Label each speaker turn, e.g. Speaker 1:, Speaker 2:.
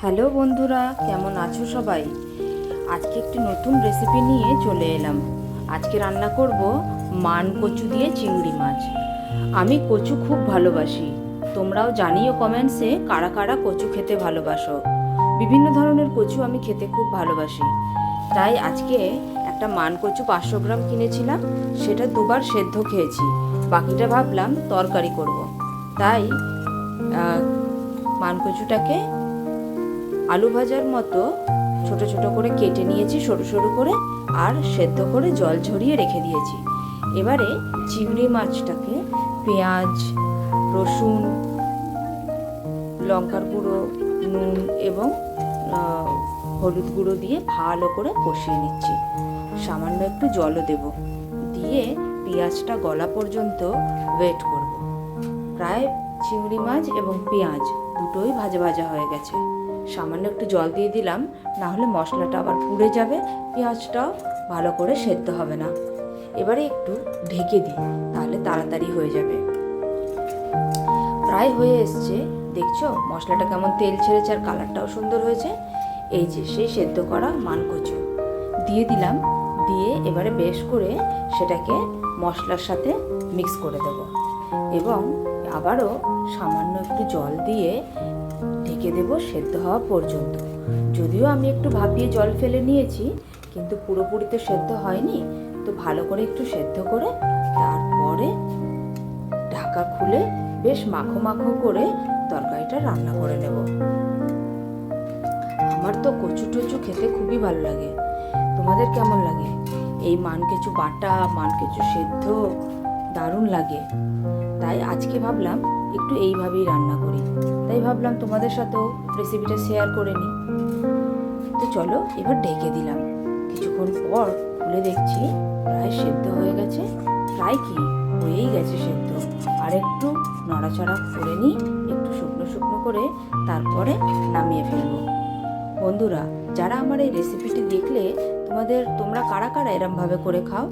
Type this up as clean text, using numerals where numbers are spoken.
Speaker 1: Hello বন্ধুরা, কেমন আছো সবাই? আজকে একটি নতুন রেসিপি নিয়ে চলে এলাম। আজকে রান্না করব মান কচু দিয়ে চিংড়ি মাছ। আমি কচু খুব ভালোবাসি। তোমরাও জানিও কমেন্টসে কারা কারা কচু খেতে ভালোবাসো। বিভিন্ন ধরনের কচু আমি খেতে খুব ভালোবাসি। তাই আজকে একটা মান কচু 500 গ্রাম কিনেছিলাম, সেটা দুবার সেদ্ধ খেয়েছি। বাকিটা ভাবলাম তরকারি করব। তাই মান কচুটাকে আলু ভাজার মতো ছোট ছোট করে কেটে নিয়েছি সরু সরু করে, আর সেদ্ধ করে জল ঝরিয়ে রেখে দিয়েছি। এবারে চিংড়ি মাছটাকে পেঁয়াজ, রসুন, লঙ্কার গুঁড়ো, নুন এবং হলুদ গুঁড়ো দিয়ে ভালো করে কষিয়ে নিচ্ছি। সামান্য একটু জলও দেব, দিয়ে পেঁয়াজটা গলা পর্যন্ত ওয়েট করব। প্রায় চিংড়ি মাছ এবং পেঁয়াজ দুটোই ভাজা ভাজা হয়ে গেছে। সামান্য একটু জল দিয়ে দিলাম, না হলে মশলাটা আবার পুড়ে যাবে, পেঁয়াজটাও ভালো করে সেদ্ধ হবে না। এবারে একটু ঢেকে দিই, তাহলে তাড়াতাড়ি হয়ে যাবে। প্রায় হয়ে এসছে, দেখছো মশলাটা কেমন তেল ছেড়েছে আর কালারটাও সুন্দর হয়েছে। এই যে সেই সেদ্ধ করা মান কচু দিয়ে দিলাম, দিয়ে এবারে বেশ করে সেটাকে মশলার সাথে মিক্স করে দেব এবং আবারও সামান্য একটু জল দিয়ে ঢেকে দেব সেদ্ধ হওয়া পর্যন্ত। যদিও আমি একটু ভাপিয়ে জল ফেলে নিয়েছি, কিন্তু পুরোপুরি তো সেদ্ধ হয়নি। তো ভালো করে একটু সেদ্ধ করে তারপরে ঢাকা খুলে বেশ মাখো মাখো করে তরকারিটা রান্না করে নেব। আমার তো কচু টচু খেতে খুবই ভালো লাগে। তোমাদের কেমন লাগে? এই মানকেচু বাটা, মানকেচু সেদ্ধ দারুণ লাগে। তাই আজকে ভাবলাম একটু এইভাবেই রান্না করি। তাই ভাবলাম তোমাদের সাথেও রেসিপিটা শেয়ার করে নিই। তো চলো এবার ঢেকে দিলাম। কিছুক্ষণ পর খুলে দেখছি প্রায় সেদ্ধ হয়ে গেছে। প্রায় কি হয়েই গেছে সেদ্ধ। আর একটু নড়াচড়া করে নিই, একটু শুকনো শুকনো করে, তারপরে নামিয়ে ফেলবো। বন্ধুরা, যারা আমার এই রেসিপিটি দেখলে তোমরা কারা কারা এরমভাবে করে খাও